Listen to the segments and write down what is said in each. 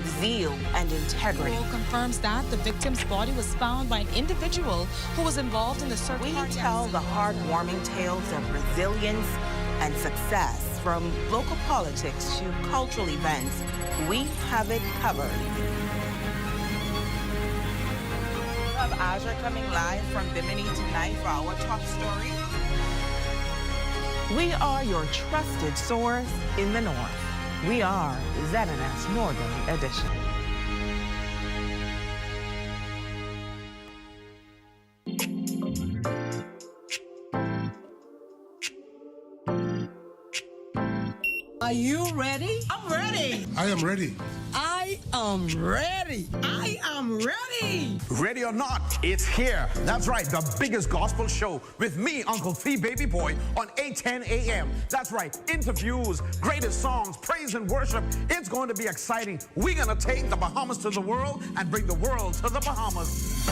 with zeal and integrity. Interpol confirms that the victim's body was found by an individual who was involved in the search We party. tell the heartwarming tales of resilience and success. From local politics to cultural events, we have it covered. We have Aja coming live from Bimini tonight for our top story. We are your trusted source in the North. We are ZNS Northern Edition. Are you ready? I'm ready. I am ready. I am ready. I am ready. Ready or not, it's here. That's right, the biggest gospel show with me, Uncle T Baby Boy, on 8:10 a.m. That's right, interviews, greatest songs, praise and worship. It's going to be exciting. We're going to take the Bahamas to the world and bring the world to the Bahamas.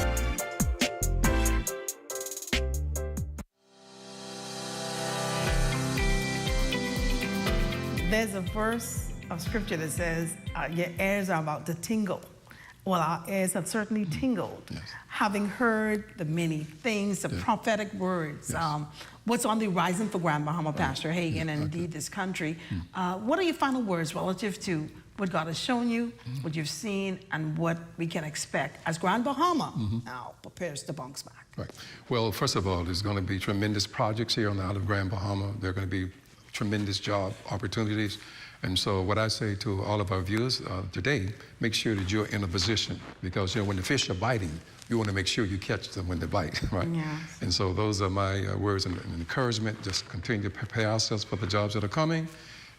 There's a verse of scripture that says, your ears are about to tingle. Well, our ears have certainly tingled, Yes. having heard the many things, the prophetic words, Yes. what's on the horizon for Grand Bahama, Pastor Hagan, and indeed this country. What are your final words relative to what God has shown you, what you've seen, and what we can expect as Grand Bahama now prepares to bounce back? Right. Well, first of all, there's going to be tremendous projects here on the Isle of Grand Bahama. There are going to be tremendous job opportunities. And so what I say to all of our viewers today, make sure that you're in a position, because when the fish are biting, you want to make sure you catch them when they bite, right? Yes. And so those are my words and encouragement. Just continue to prepare ourselves for the jobs that are coming,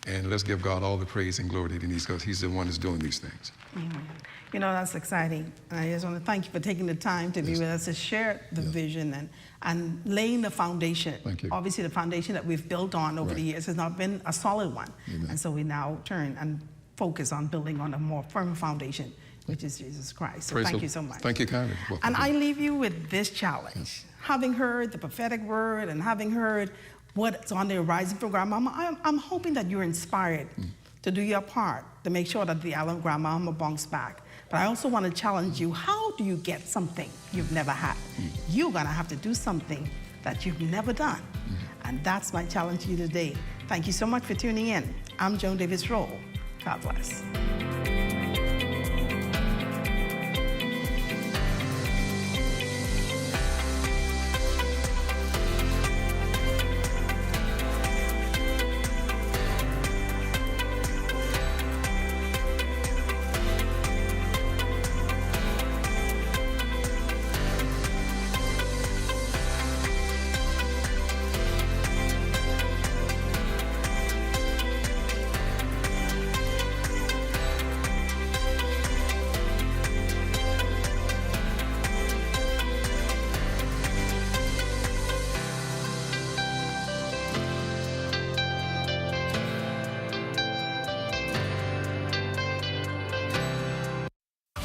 and let's give God all the praise and glory that he needs, because he's the one that's doing these things. Amen. That's exciting. I just want to thank you for taking the time to be with us to share the vision and laying the foundation. Thank you. Obviously, the foundation that we've built on over the years has not been a solid one. Amen. And so we now turn and focus on building on a more firm foundation, which is Jesus Christ. So thank you so much. Thank you kindly. And I leave you with this challenge. Yes. Having heard the prophetic word and having heard what's on the horizon for Grandmama, I'm hoping that you're inspired to do your part to make sure that the island Grandmama bounce back. But I also want to challenge you, how do you get something you've never had? You're going to have to do something that you've never done. And that's my challenge to you today. Thank you so much for tuning in. I'm Joan Davis Roll. God bless.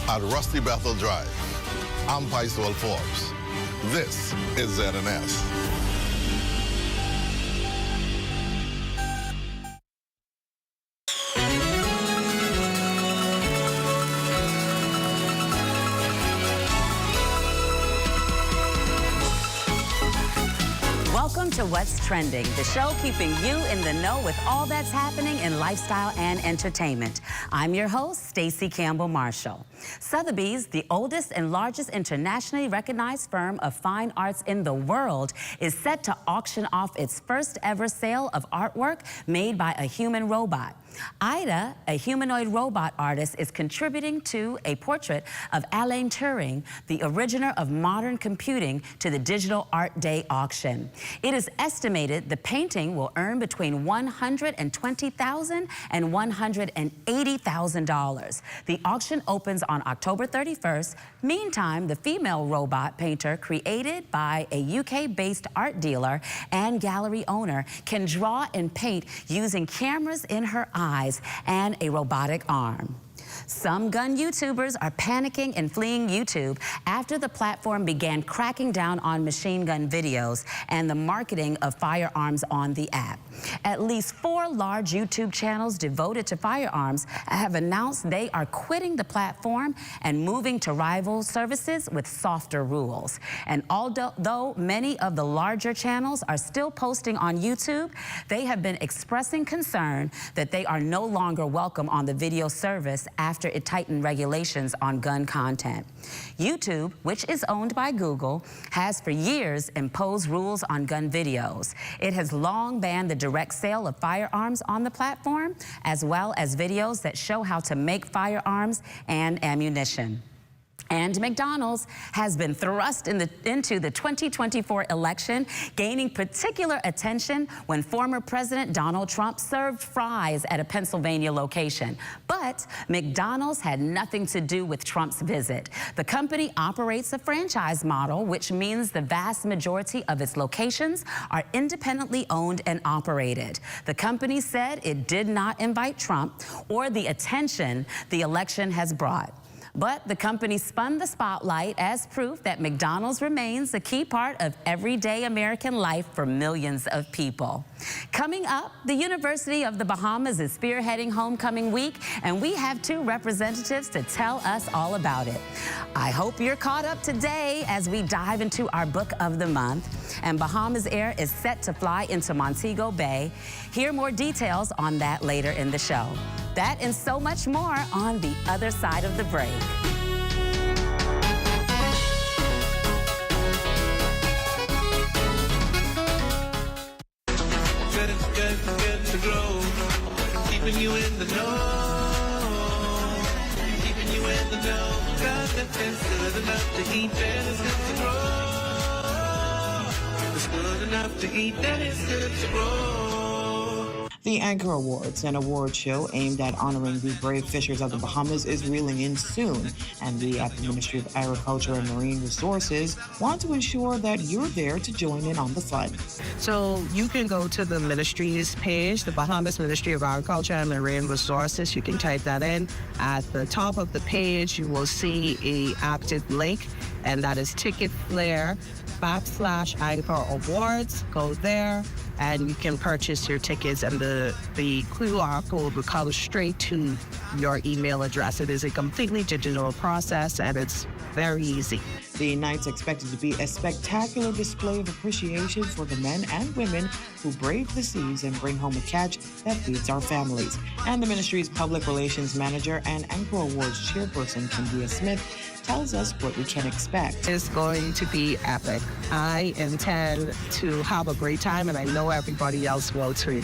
At Rusty Bethel Drive, I'm Paiswell Forbes. This is ZNS. Welcome to What's Trending, the show keeping you in the know with all that's happening in lifestyle and entertainment. I'm your host, Stacey Campbell Marshall. Sotheby's, the oldest and largest internationally recognized firm of fine arts in the world, is set to auction off its first ever sale of artwork made by a human robot. Ida, a humanoid robot artist, is contributing to a portrait of Alan Turing, the originator of modern computing, to the Digital Art Day auction. It is estimated the painting will earn between $120,000 and $180,000. The auction opens on October 31st. Meantime, the female robot painter, created by a UK-based art dealer and gallery owner, can draw and paint using cameras in her eyes and a robotic arm. Some gun YouTubers are panicking and fleeing YouTube after the platform began cracking down on machine gun videos and the marketing of firearms on the app. At least 4 large YouTube channels devoted to firearms have announced they are quitting the platform and moving to rival services with softer rules. And although many of the larger channels are still posting on YouTube, they have been expressing concern that they are no longer welcome on the video service after it tightened regulations on gun content. YouTube, which is owned by Google, has for years imposed rules on gun videos. It has long banned the direct sale of firearms on the platform, as well as videos that show how to make firearms and ammunition. And McDonald's has been thrust into the 2024 election, gaining particular attention when former President Donald Trump served fries at a Pennsylvania location. But McDonald's had nothing to do with Trump's visit. The company operates a franchise model, which means the vast majority of its locations are independently owned and operated. The company said it did not invite Trump or the attention the election has brought. But the company spun the spotlight as proof that McDonald's remains a key part of everyday American life for millions of people. Coming up, the University of the Bahamas is spearheading homecoming week, and we have 2 representatives to tell us all about it. I hope you're caught up today as we dive into our book of the month, and Bahamas Air is set to fly into Montego Bay. Hear more details on that later in the show. That and so much more on the other side of the break. Good to grow. Keeping you in the know. Keeping you in the know. God, that's good enough to eat. That is good to grow. It's good enough to eat. That is good to grow. The Anchor Awards, an award show aimed at honoring the brave fishers of the Bahamas, is reeling in soon, and we at the Ministry of Agriculture and Marine Resources want to ensure that you're there to join in on the fun. So you can go to the ministry's page, the Bahamas Ministry of Agriculture and Marine Resources. You can type that in. At the top of the page, you will see an active link, and that is Ticketflare/Anchor Awards. Go there, and you can purchase your tickets, and the QR code will come straight to your email address. It is a completely digital process, and it's very easy. The night's expected to be a spectacular display of appreciation for the men and women who brave the seas and bring home a catch that feeds our families. And the ministry's public relations manager and Anchor Awards chairperson, Kindia Smith, tells us what we can expect. It's going to be epic. I intend to have a great time, and I know everybody else will too.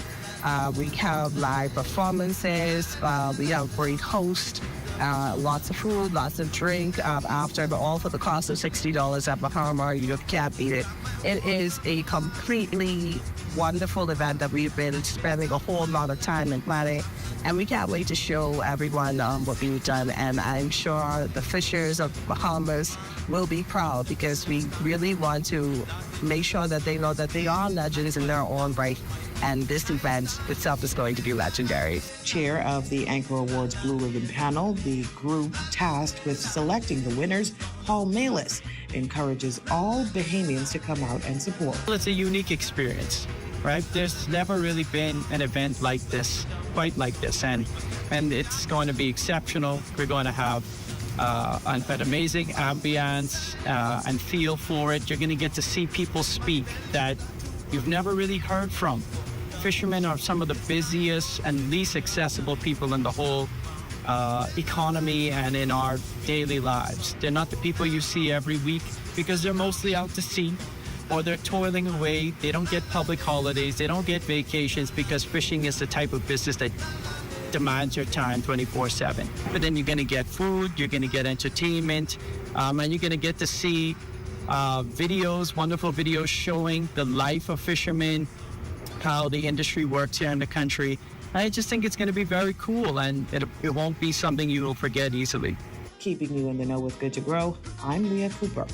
We have live performances, we have great hosts, lots of food, lots of drink after, but all for the cost of $60 at Bahama. You can't beat it. It is a completely wonderful event that we've been spending a whole lot of time in planning, and we can't wait to show everyone what we've done. And I'm sure the fishers of Bahamas will be proud, because we really want to make sure that they know that they are legends in their own right, and this event itself is going to be legendary. Chair of the Anchor Awards Blue Ribbon panel, the group tasked with selecting the winners, Paul Malis, encourages all Bahamians to come out and support. Well, it's a unique experience, right? There's never really been an event like this, quite like this, and it's going to be exceptional. We're going to have an amazing ambience and feel for it. You're going to get to see people speak that you've never really heard from. Fishermen are some of the busiest and least accessible people in the whole economy and in our daily lives. They're not the people you see every week, because they're mostly out to sea, or they're toiling away. They don't get public holidays. They don't get vacations, because fishing is the type of business that demands your time 24/7. But then you're going to get food, you're going to get entertainment, and you're going to get to see videos, wonderful videos showing the life of fishermen, how the industry works here in the country. I just think it's going to be very cool, and it won't be something you will forget easily. Keeping you in the know with Good to Grow, I'm Leah Cooper.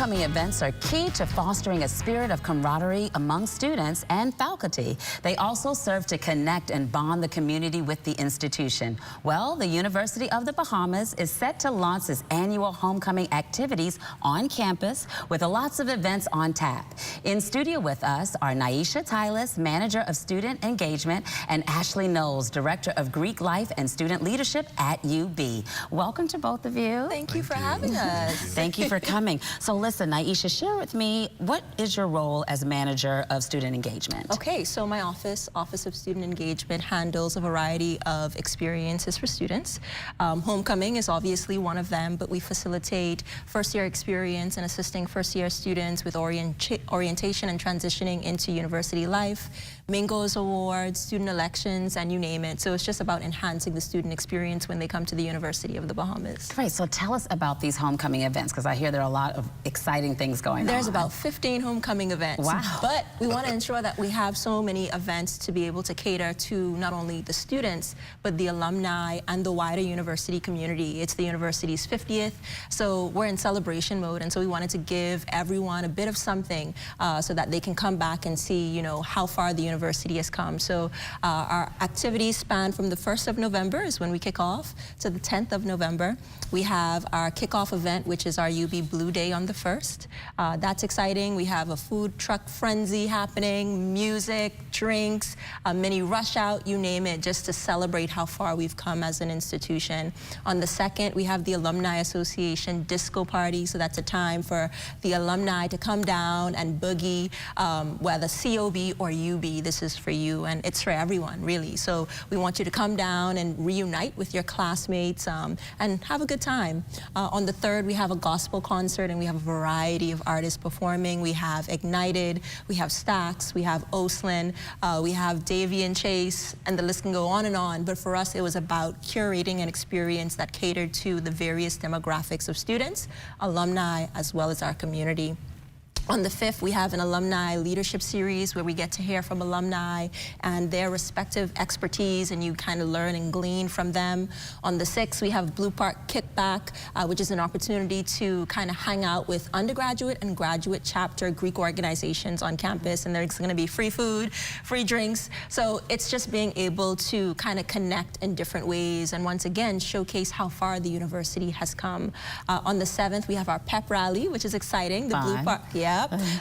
Homecoming events are key to fostering a spirit of camaraderie among students and faculty. They also serve to connect and bond the community with the institution. Well, the University of the Bahamas is set to launch its annual homecoming activities on campus with lots of events on tap. In studio with us are Naisha Tylis, Manager of Student Engagement, and Ashley Knowles, Director of Greek Life and Student Leadership at UB. Welcome to both of you. Thank you for having us. Thank you for coming. So listen, Naisha, share with me, what is your role as Manager of Student Engagement? Okay, so my Office of Student Engagement, handles a variety of experiences for students. Homecoming is obviously one of them, but we facilitate first-year experience and assisting first-year students with orientation and transitioning into university life, Mingos Awards, student elections, and you name it. So it's just about enhancing the student experience when they come to the University of the Bahamas. Great, so tell us about these homecoming events, because I hear there are a lot of exciting things going on. There's about 15 homecoming events. Wow. But we want to ensure that we have so many events to be able to cater to not only the students, but the alumni and the wider university community. It's the university's 50th, so we're in celebration mode, and so we wanted to give everyone a bit of something so that they can come back and see, you know, how far the university has come. So our activities span from the 1st of November is when we kick off to the 10th of November. We have our kickoff event, which is our UB Blue Day on the 1st. That's exciting. We have a food truck frenzy happening, music, drinks, a mini rush out, you name it, just to celebrate how far we've come as an institution. On the 2nd, we have the Alumni Association disco party, so that's a time for the alumni to come down and boogie, whether COB or UB, this is for you, and it's for everyone, really. So we want you to come down and reunite with your classmates and have a good time. On the 3rd, we have a gospel concert, and we have a variety of artists performing. We have Ignited, we have Stax, we have Oslin, we have Davy and Chase, and the list can go on and on. But for us, it was about curating an experience that catered to the various demographics of students, alumni, as well as our community. On the 5th, we have an alumni leadership series where we get to hear from alumni and their respective expertise, and you kind of learn and glean from them. On the 6th, we have Blue Park Kickback, which is an opportunity to kind of hang out with undergraduate and graduate chapter Greek organizations on campus, and there's going to be free food, free drinks. So it's just being able to kind of connect in different ways and once again showcase how far the university has come. On the 7th, we have our pep rally, which is exciting. The Blue Park,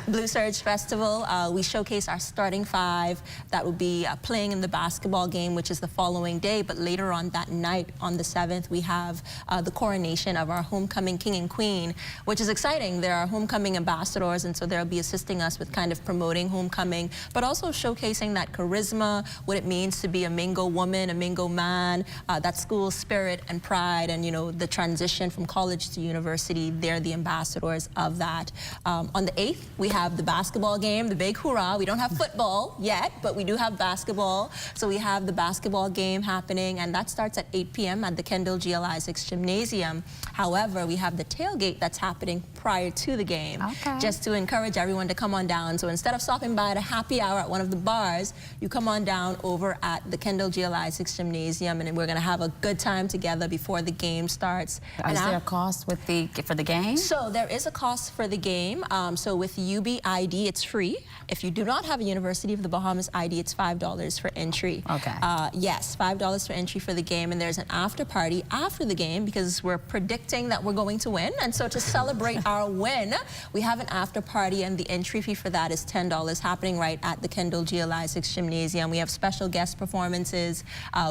Blue Surge Festival. We showcase our starting 5 that will be playing in the basketball game, which is the following day. But later on that night, on the 7th, we have the coronation of our homecoming king and queen, which is exciting. There are homecoming ambassadors, and so they'll be assisting us with kind of promoting homecoming, but also showcasing that charisma, what it means to be a Mingo woman, a Mingo man, that school spirit and pride, and, you know, the transition from college to university. They're the ambassadors of that. On the 8th, we have the basketball game, the big hurrah. We don't have football yet, but we do have basketball. So we have the basketball game happening, and that starts at 8 p.m. at the Kendall GL Isaacs Gymnasium. However, we have the tailgate that's happening prior to the game, just to encourage everyone to come on down. So instead of stopping by at a happy hour at one of the bars, you come on down over at the Kendall GL Isaacs Gymnasium, and we're going to have a good time together before the game starts. Is there a cost with for the game? So there is a cost for the game. So with UB ID, it's free. If you do not have a University of the Bahamas ID, it's $5 for entry. Okay. Yes, $5 for entry for the game, and there's an after party after the game because we're predicting that we're going to win. And so to celebrate our win, we have an after party, and the entry fee for that is $10, happening right at the Kendall GL Isaacs Gymnasium. We have special guest performances.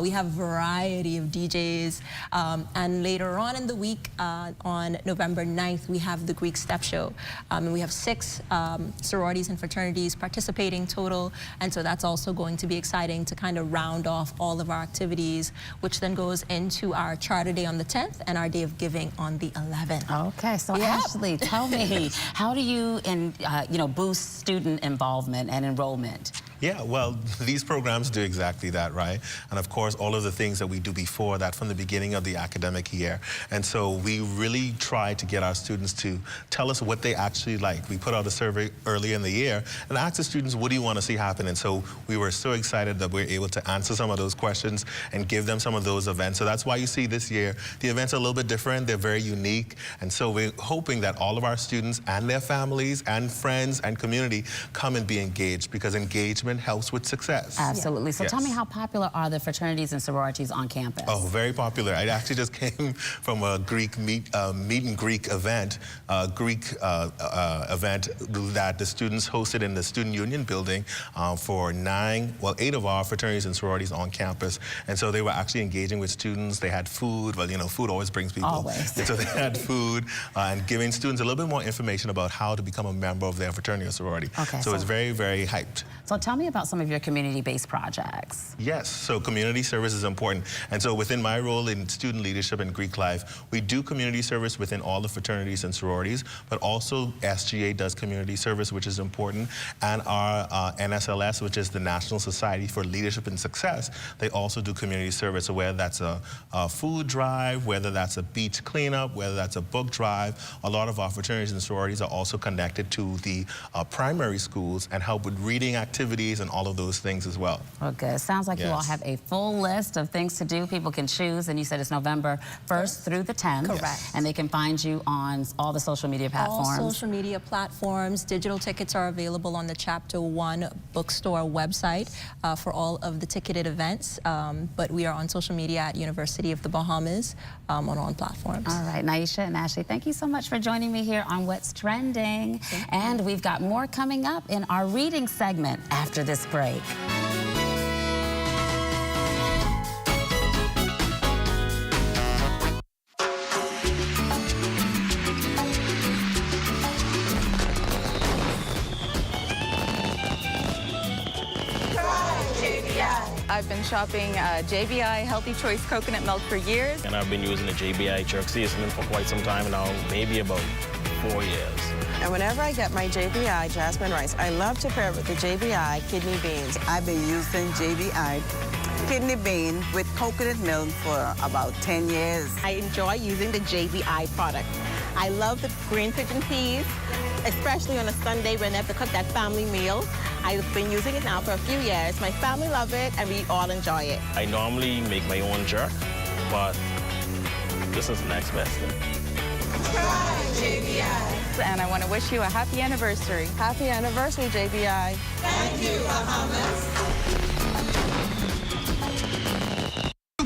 We have a variety of DJs. And later on in the week, on November 9th, we have the Greek Step Show. And we have 6 sororities and fraternities participating total, and so that's also going to be exciting to kind of round off all of our activities, which then goes into our Charter Day on the 10th and our Day of Giving on the 11th. Okay, so Ashley, tell me, how do you boost student involvement and enrollment? Yeah, well, these programs do exactly that, right? And of course, all of the things that we do before that from the beginning of the academic year. And so we really try to get our students to tell us what they actually like. We put out a survey earlier in the year and asked the students, what do you want to see happen? And so we were so excited that we were able to answer some of those questions and give them some of those events. So that's why you see this year, the events are a little bit different. They're very unique. And so we're hoping that all of our students and their families and friends and community come and be engaged, because engagement helps with success. Absolutely. So Yes. tell me, how popular are the fraternities and sororities on campus? Oh, very popular. I actually just came from a Greek meet and Greek event, event that the students hosted in the Student Union building for 8 of our fraternities and sororities on campus. And so they were actually engaging with students. They had food. Well, you know, food always brings people. Always. And so they had food and giving students a little bit more information about how to become a member of their fraternity or sorority. Okay, so it's very, very hyped. So tell me about some of your community-based projects. Yes, so community service is important. And so within my role in student leadership and Greek life, we do community service within all the fraternities and sororities, but also SGA does community service, which is important. And our NSLS, which is the National Society for Leadership and Success, they also do community service. So whether that's a food drive, whether that's a beach cleanup, whether that's a book drive, a lot of our fraternities and sororities are also connected to the primary schools and help with reading activities and all of those things as well. Okay, it sounds like you all have a full list of things to do. People can choose, and you said it's November 1st through the 10th. Correct. And they can find you on all the social media platforms. All social media platforms. Digital tickets are available on the Chapter 1 bookstore website for all of the ticketed events. But we are on social media at University of the Bahamas on all platforms. All right, Naisha and Ashley, thank you so much for joining me here on What's Trending. And we've got more coming up in our reading segment after this break. I've been shopping JBI Healthy Choice Coconut Milk for years. And I've been using the JBI jerk seasoning for quite some time now, maybe about 4 years. And whenever I get my JBI jasmine rice, I love to pair it with the JBI kidney beans. I've been using JBI kidney bean with coconut milk for about 10 years. I enjoy using the JBI product. I love the green pigeon peas, especially on a Sunday when I have to cook that family meal. I've been using it now for a few years. My family love it, and we all enjoy it. I normally make my own jerk, but this is the next best thing. Try JBI. And I want to wish you a happy anniversary. Happy anniversary, JBI. Thank you, Bahamas.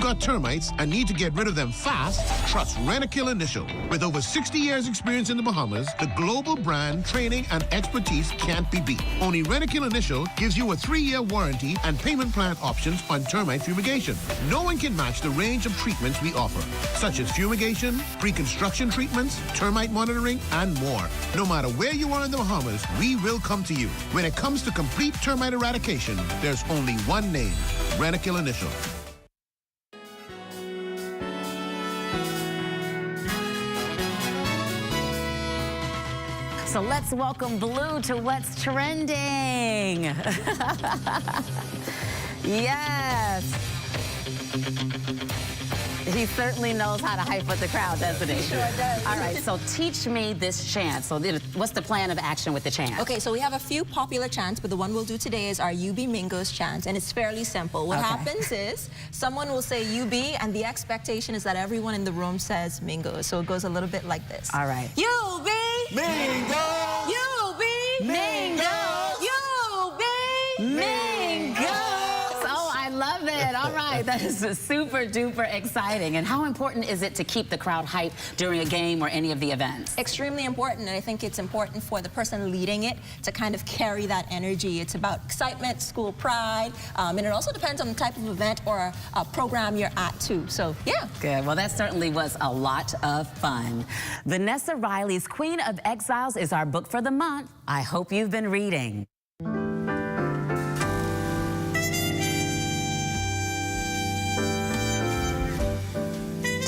Got termites and need to get rid of them fast? Trust Rentokil Initial. With over 60 years experience in the Bahamas, the global brand, training, and expertise can't be beat. Only Rentokil Initial gives you a 3-year warranty and payment plan options on termite fumigation. No one can match the range of treatments we offer, such as fumigation, pre-construction treatments, termite monitoring, and more. No matter where you are in the Bahamas, we will come to you. When it comes to complete termite eradication, there's only one name, Rentokil Initial. So let's welcome Blue to What's Trending. Yes. He certainly knows how to hype up the crowd, doesn't he? He sure does. All right, so teach me this chant. So what's the plan of action with the chant? Okay, so we have a few popular chants, but the one we'll do today is our UB Mingos chant, and it's fairly simple. What happens is someone will say UB, and the expectation is that everyone in the room says Mingos. So it goes a little bit like this. All right. UB! Mingos! UB! Mingos! UB! Mingos! Oh, I love it. All right, that is super duper exciting. And how important is it to keep the crowd hyped during a game or any of the events? Extremely important, and I think it's important for the person leading it to kind of carry that energy. It's about excitement, school pride, and it also depends on the type of event or program you're at too. So, yeah. Good. Well, that certainly was a lot of fun. Vanessa Riley's Queen of Exiles is our book for the month. I hope you've been reading.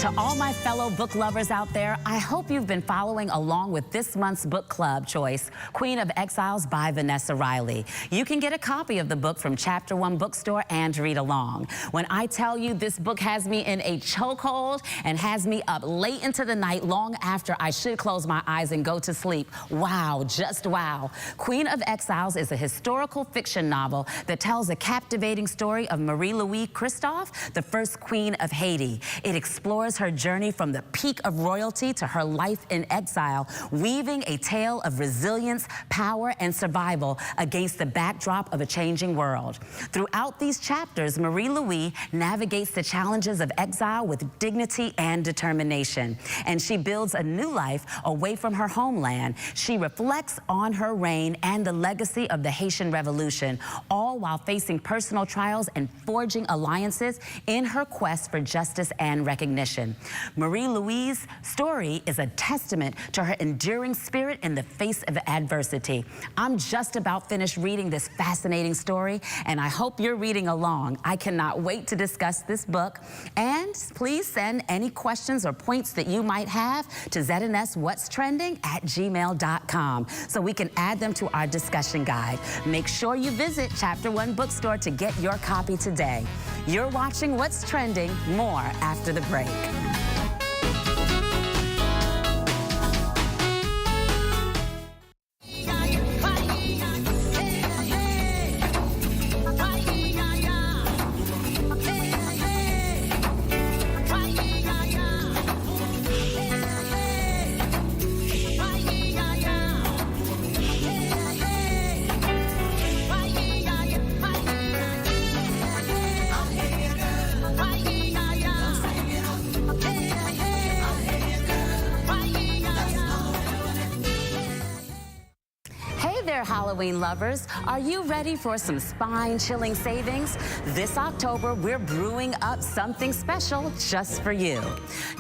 To all my fellow book lovers out there, I hope you've been following along with this month's book club choice, Queen of Exiles by Vanessa Riley. You can get a copy of the book from Chapter One Bookstore and read along. When I tell you this book has me in a chokehold and has me up late into the night long after I should close my eyes and go to sleep, wow, just wow. Queen of Exiles is a historical fiction novel that tells a captivating story of Marie-Louise Christophe, the first queen of Haiti. It explores her journey from the peak of royalty to her life in exile, weaving a tale of resilience, power, and survival against the backdrop of a changing world. Throughout these chapters, Marie-Louise navigates the challenges of exile with dignity and determination, and she builds a new life away from her homeland. She reflects on her reign and the legacy of the Haitian Revolution, all while facing personal trials and forging alliances in her quest for justice and recognition. Marie-Louise's story is a testament to her enduring spirit in the face of adversity. I'm just about finished reading this fascinating story, and I hope you're reading along. I cannot wait to discuss this book, and please send any questions or points that you might have to znswhatstrending@gmail.com so we can add them to our discussion guide. Make sure you visit Chapter One Bookstore to get your copy today. You're watching What's Trending. More after the break. Halloween lovers, are you ready for some spine-chilling savings? This October, we're brewing up something special just for you.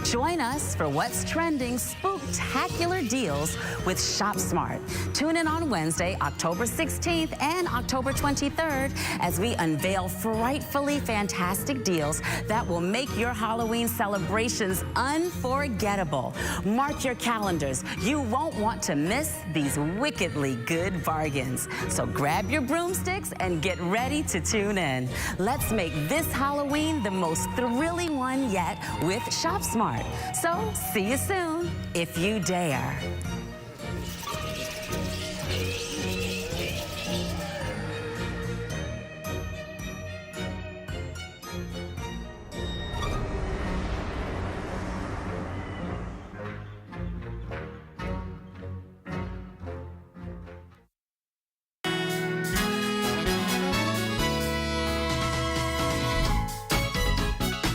Join us for What's Trending Spooktacular Deals with Shop Smart. Tune in on Wednesday, October 16th and October 23rd as we unveil frightfully fantastic deals that will make your Halloween celebrations unforgettable. Mark your calendars. You won't want to miss these wickedly good bargains. So grab your broomsticks and get ready to tune in. Let's make this Halloween the most thrilling one yet with Shop Smart. So see you soon, if you dare.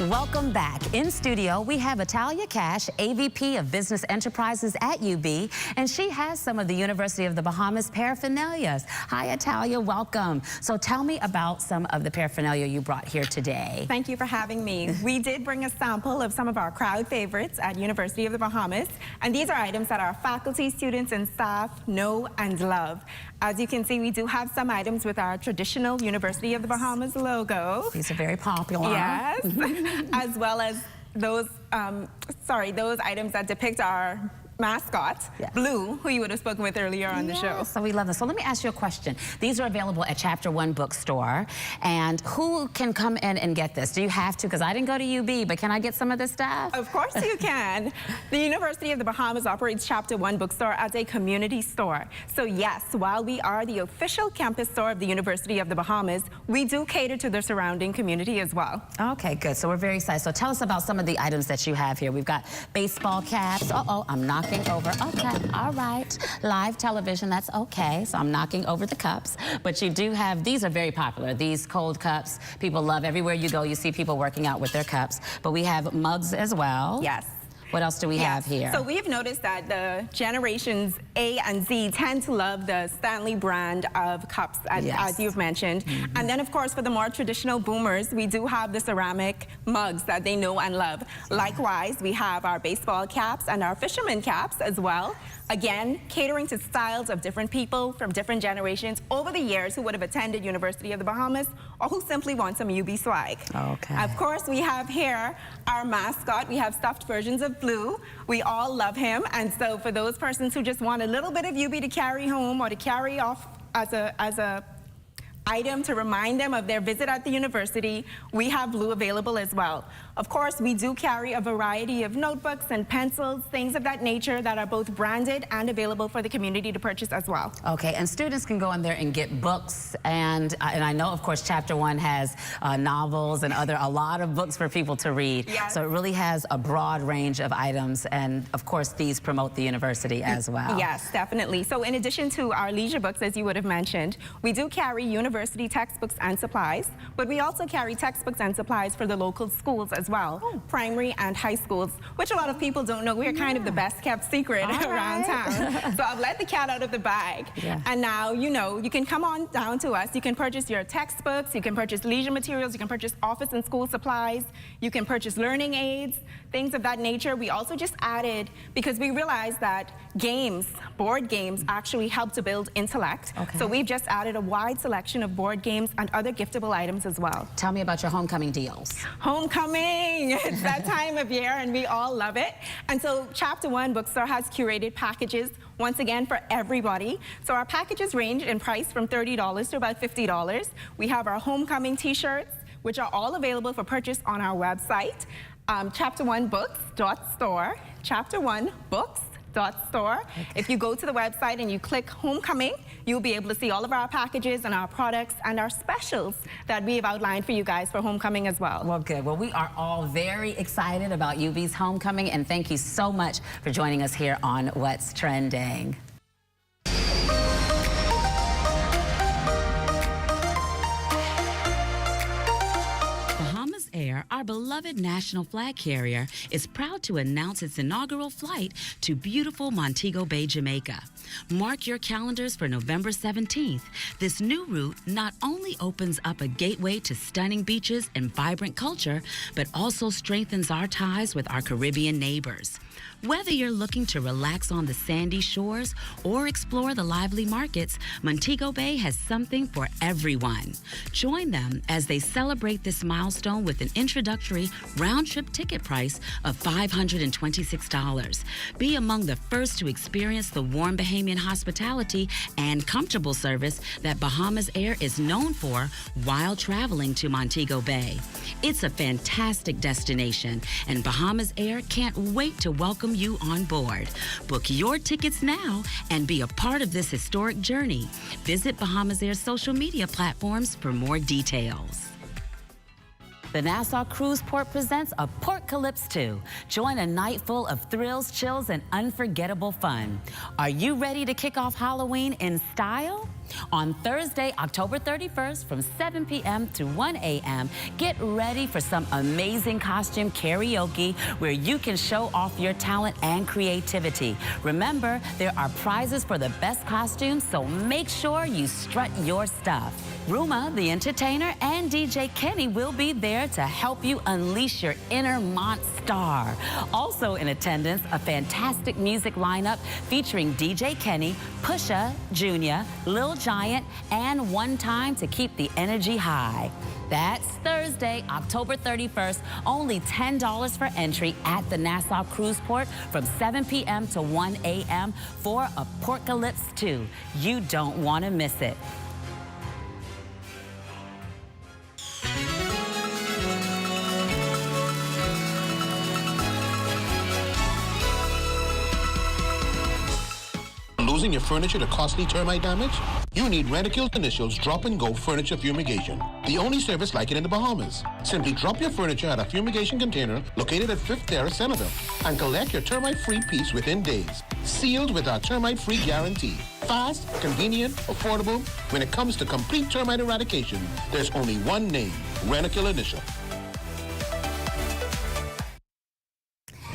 Welcome back. In studio, we have Italia Cash, AVP of Business Enterprises at UB, and she has some of the University of the Bahamas paraphernalias. Hi, Italia, welcome. So tell me about some of the paraphernalia you brought here today. Thank you for having me. We did bring a sample of some of our crowd favorites at University of the Bahamas, and these are items that our faculty, students, and staff know and love. As you can see, we do have some items with our traditional University of the Bahamas logo. These are very popular. Yes, as well as those, those items that depict our mascot, yes. Blue, who you would have spoken with earlier on the show. So we love this. So let me ask you a question. These are available at Chapter One Bookstore, and who can come in and get this? Do you have to? Because I didn't go to UB, but can I get some of this stuff? Of course you can. The University of the Bahamas operates Chapter One Bookstore as a community store. So yes, while we are the official campus store of the University of the Bahamas, we do cater to the surrounding community as well. Okay, good. So we're very excited. So tell us about some of the items that you have here. We've got baseball caps. Uh-oh, I'm knocking over. Okay, all right. Live television, that's okay. So I'm knocking over the cups. But you do have, these are very popular. These cold cups, people love. Everywhere you go, you see people working out with their cups. But we have mugs as well. Yes. What else do we have here? So we've noticed that the generations A and Z tend to love the Stanley brand of cups, as you've mentioned. And then, of course, for the more traditional boomers, we do have the ceramic mugs that they know and love. Likewise, we have our baseball caps and our fisherman caps as well. Again, catering to styles of different people from different generations over the years who would have attended University of the Bahamas or who simply want some UB swag. Okay. Of course, we have here our mascot. We have stuffed versions of Blue. We all love him. And so for those persons who just want a little bit of UB to carry home or to carry off as a item to remind them of their visit at the university, we have Blue available as well. Of course, we do carry a variety of notebooks and pencils, things of that nature that are both branded and available for the community to purchase as well. Okay, and students can go in there and get books, and I know, of course, Chapter 1 has novels and a lot of books for people to read. Yes. So it really has a broad range of items, and of course, these promote the university as well. Yes, definitely. So in addition to our leisure books, as you would have mentioned, we do carry university textbooks and supplies, but we also carry textbooks and supplies for the local schools as well, primary and high schools, which a lot of people don't know. We're kind of the best kept secret around town. So I've let the cat out of the bag. And now, you know, you can come on down to us. You can purchase your textbooks, you can purchase leisure materials, you can purchase office and school supplies, you can purchase learning aids, things of that nature. We also just added, because we realized that games, board games, actually help to build intellect. So we've just added a wide selection of board games and other giftable items as well. Tell me about your homecoming deals. Homecoming! It's that time of year and we all love it. And so Chapter 1 Bookstore has curated packages, once again, for everybody. So our packages range in price from $30 to about $50. We have our homecoming t-shirts, which are all available for purchase on our website, chapter1books.store, chapter1books.store. If you go to the website and you click Homecoming, you'll be able to see all of our packages and our products and our specials that we have outlined for you guys for homecoming as well. Well, good. Well, we are all very excited about UB's homecoming, and thank you so much for joining us here on What's Trending. Air, our beloved national flag carrier, is proud to announce its inaugural flight to beautiful Montego Bay, Jamaica. Mark your calendars for November 17th. This new route not only opens up a gateway to stunning beaches and vibrant culture, but also strengthens our ties with our Caribbean neighbors. Whether you're looking to relax on the sandy shores or explore the lively markets, Montego Bay has something for everyone. Join them as they celebrate this milestone with an introductory round-trip ticket price of $526. Be among the first to experience the warm Bahamian hospitality and comfortable service that Bahamas Air is known for while traveling to Montego Bay. It's a fantastic destination, and Bahamas Air can't wait to welcome you on board. Book your tickets now and be a part of this historic journey. Visit Bahamas Air's social media platforms for more details. The Nassau Cruise Port presents a Portcalypse 2. Join a night full of thrills, chills, and unforgettable fun. Are you ready to kick off Halloween in style? On Thursday, October 31st from 7 p.m. to 1 a.m., get ready for some amazing costume karaoke where you can show off your talent and creativity. Remember, there are prizes for the best costumes, so make sure you strut your stuff. Ruma, the entertainer, and DJ Kenny will be there to help you unleash your inner Montstar. Also in attendance, a fantastic music lineup featuring DJ Kenny, Pusha, Junior, Lil Giant, and One Time to keep the energy high. That's Thursday, October 31st. Only $10 for entry at the Nassau Cruise Port from 7 p.m. to 1 a.m. for a Portcalypse 2. You don't want to miss it. Losing your furniture to costly termite damage? You need Rentokil's Initials Drop and Go Furniture Fumigation, the only service like it in the Bahamas. Simply drop your furniture at a fumigation container located at 5th Terrace, Centerville, and collect your termite-free piece within days, sealed with our termite-free guarantee. Fast, convenient, affordable. When it comes to complete termite eradication, there's only one name, Rentokil Initial.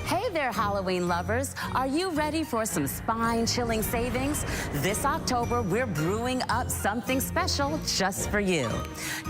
Hey there, there, Halloween lovers. Are you ready for some spine-chilling savings? This October, we're brewing up something special just for you.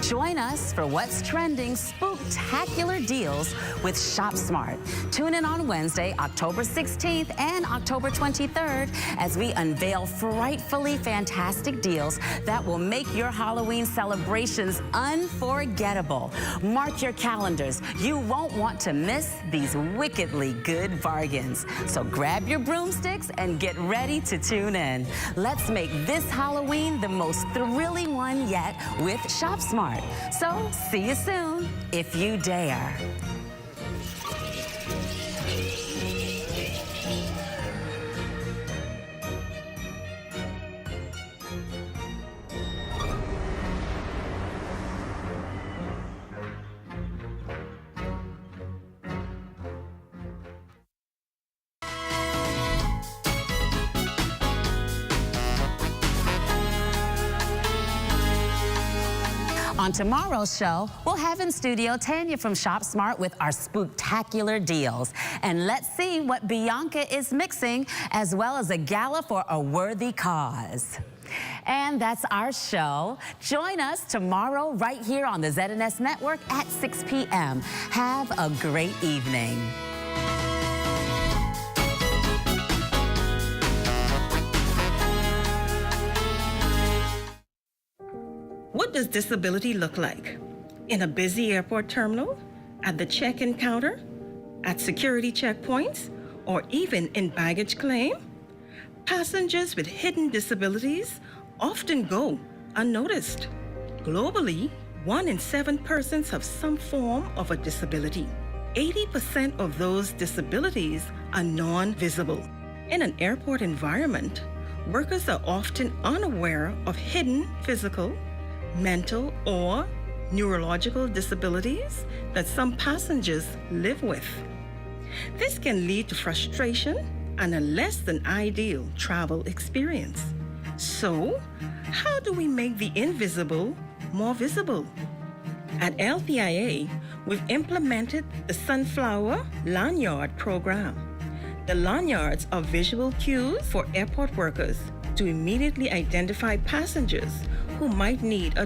Join us for what's trending spooktacular deals with Shop Smart. Tune in on Wednesday, October 16th and October 23rd as we unveil frightfully fantastic deals that will make your Halloween celebrations unforgettable. Mark your calendars. You won't want to miss these wickedly good bargains. So grab your broomsticks and get ready to tune in. Let's make this Halloween the most thrilling one yet with Shop Smart. So see you soon, if you dare. On tomorrow's show, we'll have in studio Tanya from Shop Smart with our spooktacular deals. And let's see what Bianca is mixing, as well as a gala for a worthy cause. And that's our show. Join us tomorrow right here on the ZNS Network at 6 p.m. Have a great evening. What does disability look like? In a busy airport terminal, at the check-in counter, at security checkpoints, or even in baggage claim? Passengers with hidden disabilities often go unnoticed. Globally, 1 in 7 persons have some form of a disability. 80% of those disabilities are non-visible. In an airport environment, workers are often unaware of hidden physical, mental, or neurological disabilities that some passengers live with. This can lead to frustration and a less than ideal travel experience. So, how do we make the invisible more visible? At LPIA, we've implemented the Sunflower Lanyard program. The lanyards are visual cues for airport workers to immediately identify passengers who might need a